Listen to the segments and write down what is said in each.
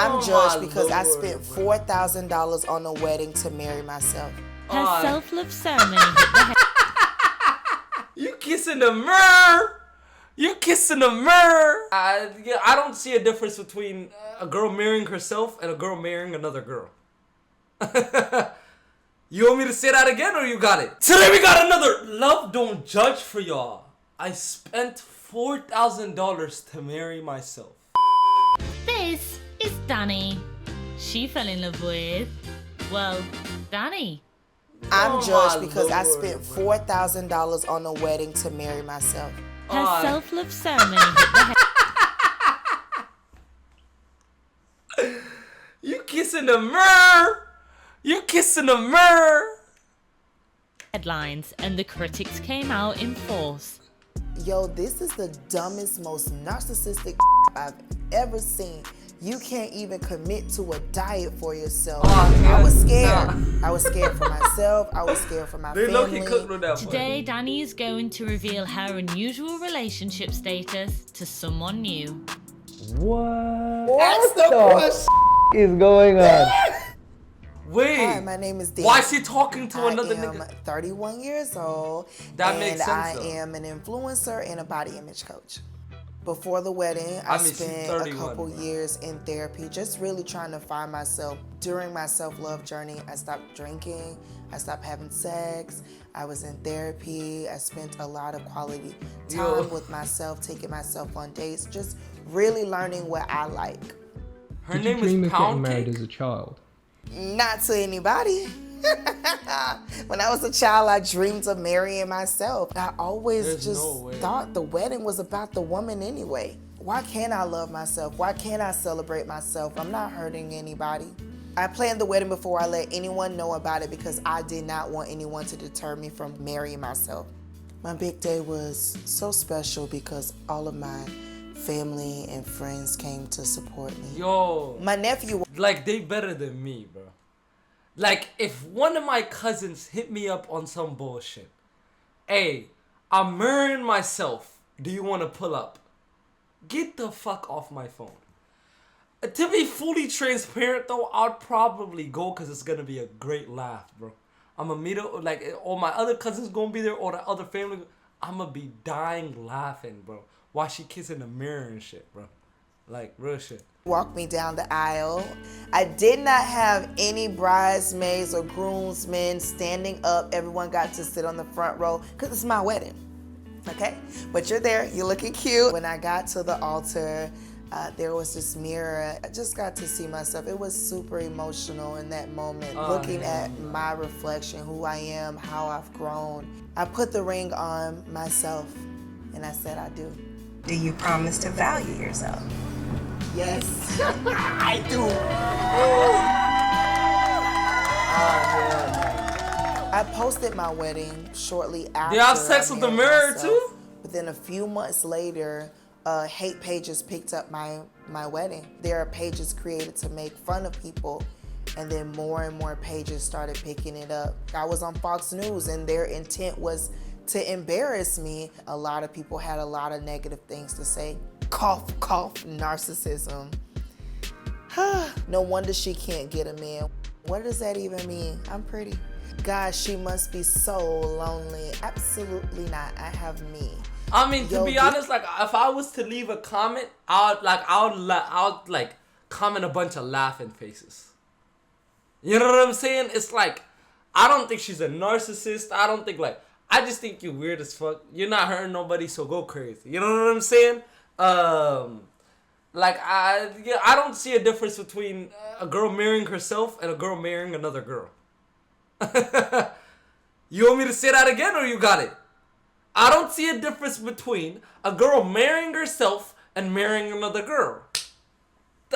I'm judged because I spent $4,000 on a wedding to marry myself. Her self-love ceremony hit the head. You kissing the mirror. You kissing the mirror. I don't see a difference between a girl marrying herself and a girl marrying another girl. You want me to say that again or you got it? Today we got another Love Don't Judge for y'all. I spent $4,000 to marry myself. This is Danny. She fell in love with, well, Danny. I'm judged because I spent $4,000 on a wedding to marry myself. Her self-love ceremony hit the head. You kissing the mirror. You kissing the mirror. Headlines, and the critics came out in force. Yo, this is the dumbest, most narcissistic I've ever seen. You can't even commit to a diet for yourself. I was scared. I was scared for myself. I was scared for my family. Today, Danny is going to reveal her unusual relationship status to someone new. What That's the is going on? Wait. Hi, my name is Danny. Why is she talking to another nigga? I'm 31 years old. That makes sense, I though. am an influencer and a body image coach. Before the wedding, I spent a couple years in therapy, just really trying to find myself. During my self-love journey, I stopped drinking, I stopped having sex, I was in therapy, I spent a lot of quality time with myself, taking myself on dates, just really learning what I like. Her name is Pound Pound married Cake? as a child? Not to anybody. When I was a child, I dreamed of marrying myself. I always thought the wedding was about the woman anyway. Why can't I love myself? Why can't I celebrate myself? I'm not hurting anybody. I planned the wedding before I let anyone know about it because I did not want anyone to deter me from marrying myself. My big day was so special because all of my family and friends came to support me. Yo. My nephew. Like, they better than me, bro. Like, if one of my cousins hit me up on some bullshit, hey, I'm marrying myself, do you want to pull up? Get the fuck off my phone. To be fully transparent, though, I'd probably go because it's going to be a great laugh, bro. I'm going to meet up, like, all my other cousins going to be there, or the other family. I'm going to be dying laughing, bro. While she kissing the mirror and shit, bro. Like, real shit. Walked me down the aisle. I did not have any bridesmaids or groomsmen standing up. Everyone got to sit on the front row because it's my wedding, okay? But you're there, you're looking cute. When I got to the altar, there was this mirror. I just got to see myself. It was super emotional in that moment, looking at my reflection, who I am, how I've grown. I put the ring on myself and I said I do. Do you promise to value yourself? Yes, I do. I posted my wedding shortly after. You have sex with the mirror too? But then a few months later, hate pages picked up my wedding. There are pages created to make fun of people, and then more and more pages started picking it up. I was on Fox News, and their intent was to embarrass me. A lot of people had a lot of negative things to say. Cough, cough, narcissism. No wonder she can't get a man. What does that even mean? I'm pretty. God, she must be so lonely. Absolutely not. I have me. I mean, to be honest, like, if I was to leave a comment, I would comment a bunch of laughing faces. You know what I'm saying? It's like, I don't think she's a narcissist. I just think you're weird as fuck. You're not hurting nobody, so go crazy. You know what I'm saying? I don't see a difference between a girl marrying herself and a girl marrying another girl. You want me to say that again or you got it? I don't see a difference between a girl marrying herself and marrying another girl.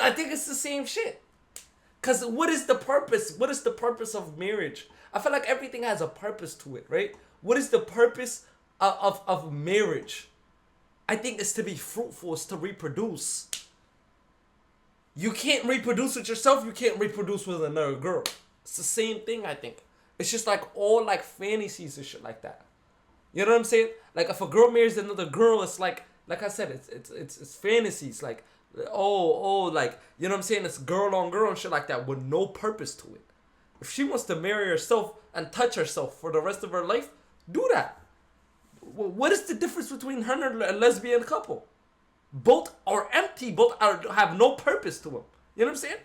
I think it's the same shit. Because what is the purpose? What is the purpose of marriage? I feel like everything has a purpose to it, right? What is the purpose of marriage? I think it's to be fruitful, it's to reproduce. You can't reproduce with yourself, you can't reproduce with another girl. It's the same thing, I think. It's just like all like fantasies and shit like that. You know what I'm saying? Like if a girl marries another girl, it's like I said, it's fantasies. Like Like, you know what I'm saying? It's girl on girl and shit like that with no purpose to it. If she wants to marry herself and touch herself for the rest of her life, do that. What is the difference between her and a lesbian couple? Both are empty. Both have no purpose to them. You know what I'm saying?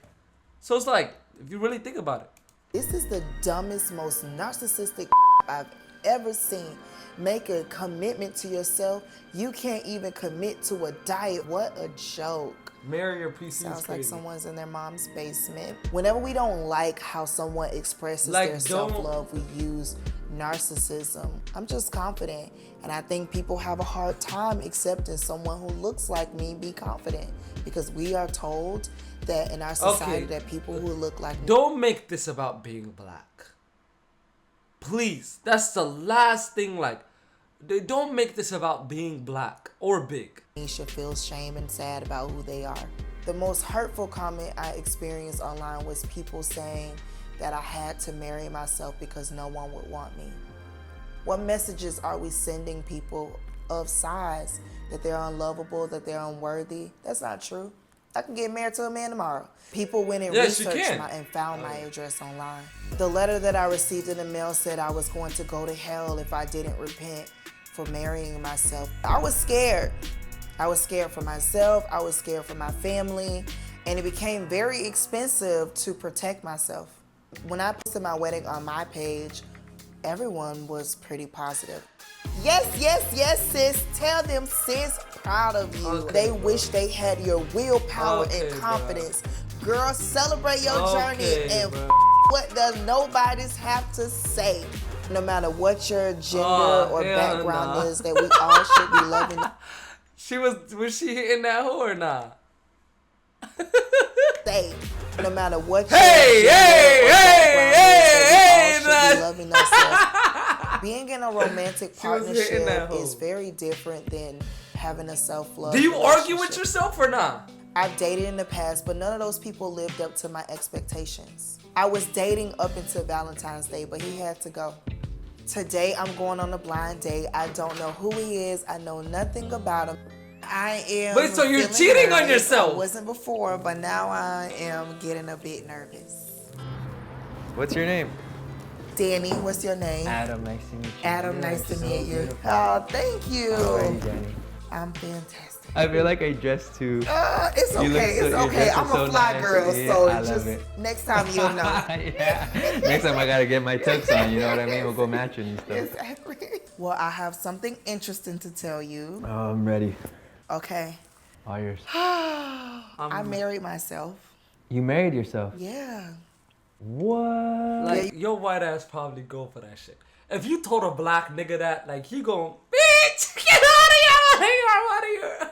So it's like, if you really think about it. This is the dumbest, most narcissistic I've ever seen. Make a commitment to yourself. You can't even commit to a diet. What a joke. Marry your PC Sounds is like crazy. someone's in their mom's basement. Whenever we don't like how someone expresses their self-love, we use narcissism. I'm just confident, and I think people have a hard time accepting someone who looks like me be confident, because we are told that in our society that people who look like me. Don't make this about being black. Please. That's the last thing. Like, they don't make this about being black or big. Should feel shame and sad about who they are. The most hurtful comment I experienced online was people saying that I had to marry myself because no one would want me. What messages are we sending people of size? That they're unlovable, that they're unworthy? That's not true. I can get married to a man tomorrow. People went and researched and found my address online. The letter that I received in the mail said I was going to go to hell if I didn't repent for marrying myself. I was scared. I was scared for myself. I was scared for my family. And it became very expensive to protect myself. When I posted my wedding on my page, everyone was pretty positive. Yes, yes, yes, sis. Tell them sis proud of you. Okay, they wish they had your willpower and confidence. Girl, celebrate your journey and what does nobody's have to say. No matter what your gender or background is, that we all should be loving. Was she hitting that hoe or not? Say, no matter what your gender or background is, that we all should be loving ourselves. Being in a romantic partnership is very different than having a self-love. Do you argue with yourself or not? I've dated in the past, but none of those people lived up to my expectations. I was dating up until Valentine's Day, but he had to go. Today, I'm going on a blind date. I don't know who he is. I know nothing about him. I am. Wait, so you're cheating on yourself? I wasn't before, but now I am getting a bit nervous. What's your name? Danny, what's your name? Adam, nice to meet you. Adam, nice to meet you. Oh, thank you. How are you, Danny? I'm fantastic. I feel like I dressed too. It's okay. It's okay. I'm a fly girl, so just next time you'll know. Yeah. Next time I gotta get my tux on. You know what I mean? We'll go matching and stuff. Exactly. Well, I have something interesting to tell you. Oh, I'm ready. Okay. All yours. I married myself. You married yourself? Yeah. What? Like, your white ass probably go for that shit. If you told a black nigga that, like, he gon' bitch, get out of here, I'm out of here.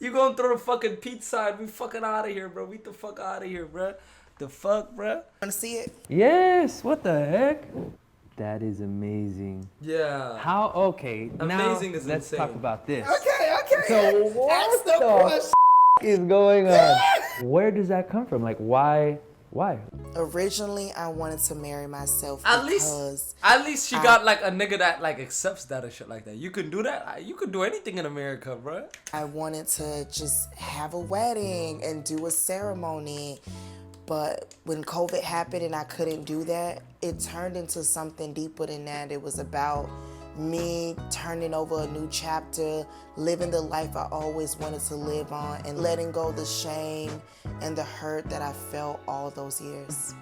You gonna throw the fucking peace sign, we fucking out of here, bro. We the fuck out of here, bro. The fuck, bro. Wanna see it? Yes. What the heck? That is amazing. Yeah. How? Okay. Amazing now, is let's insane. talk about this. Okay. So what the is going on? Where does that come from? Like, why? Originally, I wanted to marry myself At because least she got like a nigga that like accepts that and shit like that. You can do that. You can do anything in America, bro. I wanted to just have a wedding and do a ceremony. But when COVID happened and I couldn't do that, it turned into something deeper than that. It was about me turning over a new chapter, living the life I always wanted to live on, and letting go the shame and the hurt that I felt all those years.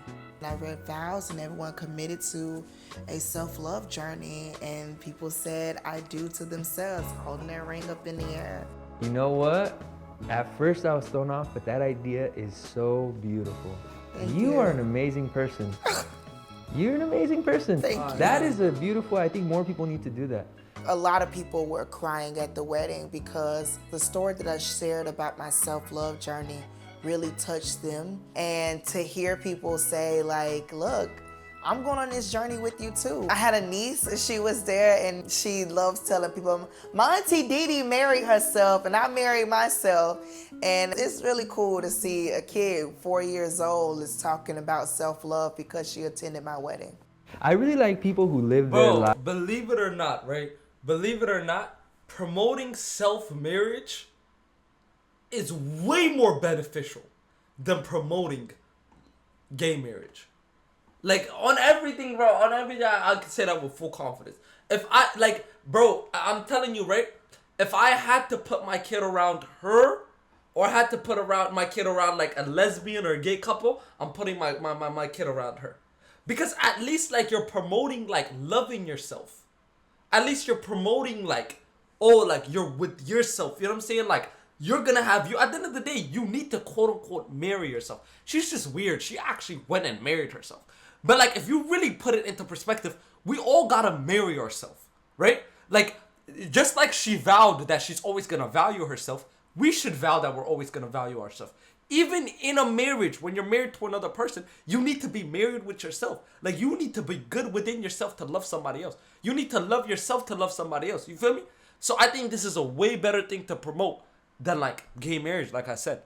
I read vows and everyone committed to a self-love journey, and people said I do to themselves, holding their ring up in the air. You know what? At first I was thrown off, but that idea is so beautiful. Thank You you. are an amazing person. You're an amazing person. Thank you. That is a beautiful, I think more people need to do that. A lot of people were crying at the wedding because the story that I shared about my self-love journey really touched them. And to hear people say like, look, I'm going on this journey with you too. I had a niece, she was there, and she loves telling people, my auntie Dee married herself and I married myself. And it's really cool to see a kid 4 years old is talking about self-love because she attended my wedding. I really like people who live their Bro, life. believe it or not, right? Believe it or not, promoting self-marriage is way more beneficial than promoting gay marriage. Like, on everything, bro, on everything, I can say that with full confidence. If I, like, bro, I'm telling you, right? If I had to put my kid around her, or had to put my kid around, like, a lesbian or a gay couple, I'm putting my kid around her. Because at least, like, you're promoting, like, loving yourself. At least you're promoting, like, oh, like, you're with yourself. You know what I'm saying? Like, you're gonna have you. At the end of the day, you need to quote unquote marry yourself. She's just weird. She actually went and married herself. But like, if you really put it into perspective, we all gotta marry ourselves, right? Like, just like she vowed that she's always gonna value herself, we should vow that we're always gonna value ourselves. Even in a marriage, when you're married to another person, you need to be married with yourself. Like, you need to be good within yourself to love somebody else. You need to love yourself to love somebody else. You feel me? So I think this is a way better thing to promote than like gay marriage, like I said.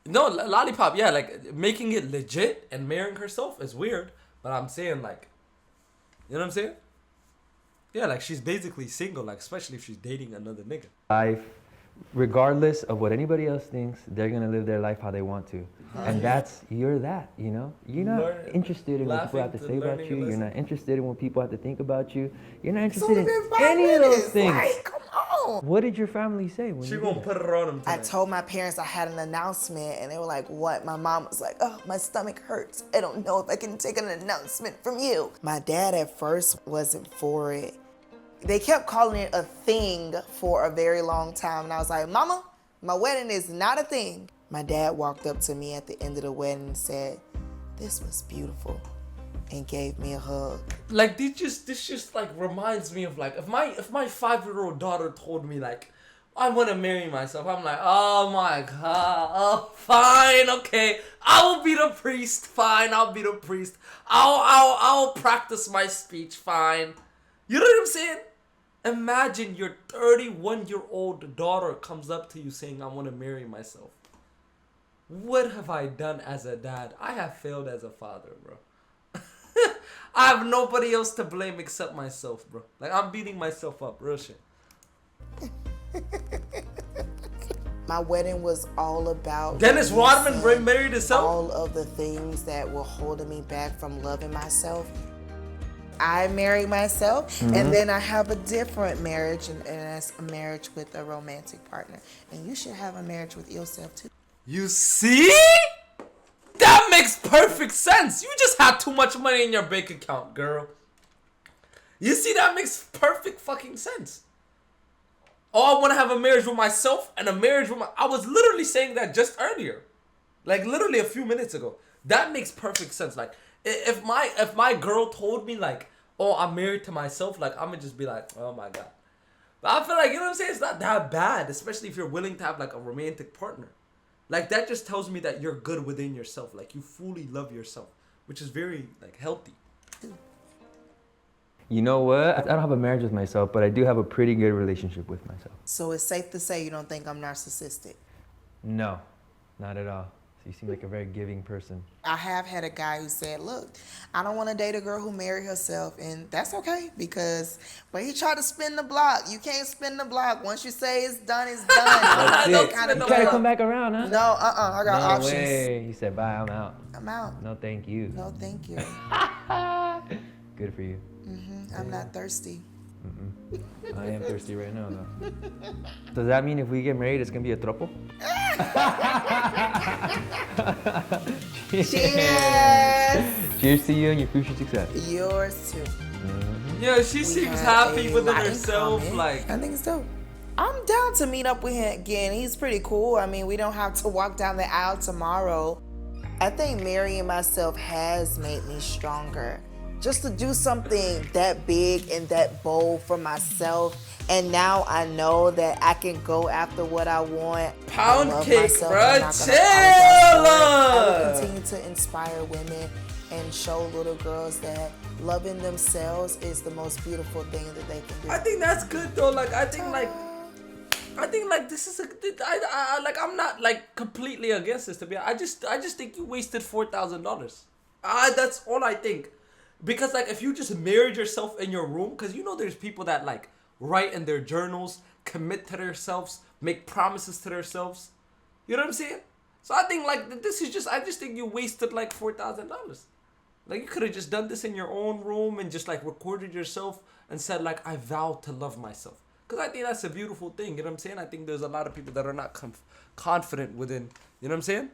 No, lollipop, yeah, like making it legit and marrying herself is weird. But I'm saying, like, you know what I'm saying? Yeah, like she's basically single, like especially if she's dating another nigga. Life, regardless of what anybody else thinks, they're gonna live their life how they want to, and that's you're that. You know, you're not interested in what people have to say about you. You're not interested in what people have to think about you. You're not interested in any of those things. Like, come on. What did your family say when She you gonna did put it on him I tonight. told my parents I had an announcement, and they were like, what? My mom was like, oh, my stomach hurts. I don't know if I can take an announcement from you. My dad at first wasn't for it. They kept calling it a thing for a very long time, and I was like, Mama, my wedding is not a thing. My dad walked up to me at the end of the wedding and said, this was beautiful, and gave me a hug. Like, this just like reminds me of like, if my 5-year-old daughter told me like, I want to marry myself, I'm like, oh my god, oh fine, okay, I will be the priest, fine, I'll be the priest, I'll practice my speech, fine. You know what I'm saying? Imagine your 31-year-old daughter comes up to you saying, I want to marry myself. What have I done as a dad? I have failed as a father, bro. I have nobody else to blame except myself, bro. Like, I'm beating myself up, real shit. My wedding was all about Dennis Rodman releasing married himself? all of the things that were holding me back from loving myself. I married myself, and then I have a different marriage, and that's a marriage with a romantic partner. And you should have a marriage with yourself too. You see? That makes perfect sense. You just had too much money in your bank account, girl. You see, that makes perfect fucking sense. Oh, I want to have a marriage with myself and a marriage with I was literally saying that just earlier. Like, literally a few minutes ago. That makes perfect sense. Like, if my girl told me, like, oh, I'm married to myself, like, I'm gonna just be like, oh my god. But I feel like, you know what I'm saying? It's not that bad, especially if you're willing to have, like, a romantic partner. Like, that just tells me that you're good within yourself. Like, you fully love yourself, which is very, like, healthy. You know what? I don't have a marriage with myself, but I do have a pretty good relationship with myself. So it's safe to say you don't think I'm narcissistic. No, not at all. So you seem like a very giving person. I have had a guy who said, look, I don't want to date a girl who married herself. And that's okay, because when he tried to spin the block, you can't spin the block. Once you say it's done, it's done. That's Don't it. kinda You go try to up. come back around, huh? No, I got No options. way. He said, bye, I'm out. I'm out. No, thank you. No, thank you. Good for you. I'm not thirsty. I am thirsty right now, though. Does that mean if we get married, it's gonna be a tropo? Cheers. Cheers to you and your future success. Yours too. Yeah, she We seems have happy a within lot in herself. common. Like, I think it's dope. I'm down to meet up with him again. He's pretty cool. I mean, we don't have to walk down the aisle tomorrow. I think marrying myself has made me stronger. Just to do something that big and that bold for myself. And now I know that I can go after what I want. Pound I love cake, myself. bruh. I'm not gonna apologize for it. I Chill. will continue to inspire women and show little girls that loving themselves is the most beautiful thing that they can do. I think that's good though. Like, I think like this is I like, I'm not like completely against this, to be honest. I just think you wasted $4,000. That's all I think. Because like, if you just married yourself in your room, because you know there's people that like write in their journals, commit to themselves make promises to themselves. You know what I'm saying? So I think like I just think you wasted like $4,000. Like you could have just done this in your own room and just like recorded yourself and said like, I vow to love myself. Because I think that's a beautiful thing. You know what I'm saying? I think there's a lot of people that are not confident within, you know what I'm saying?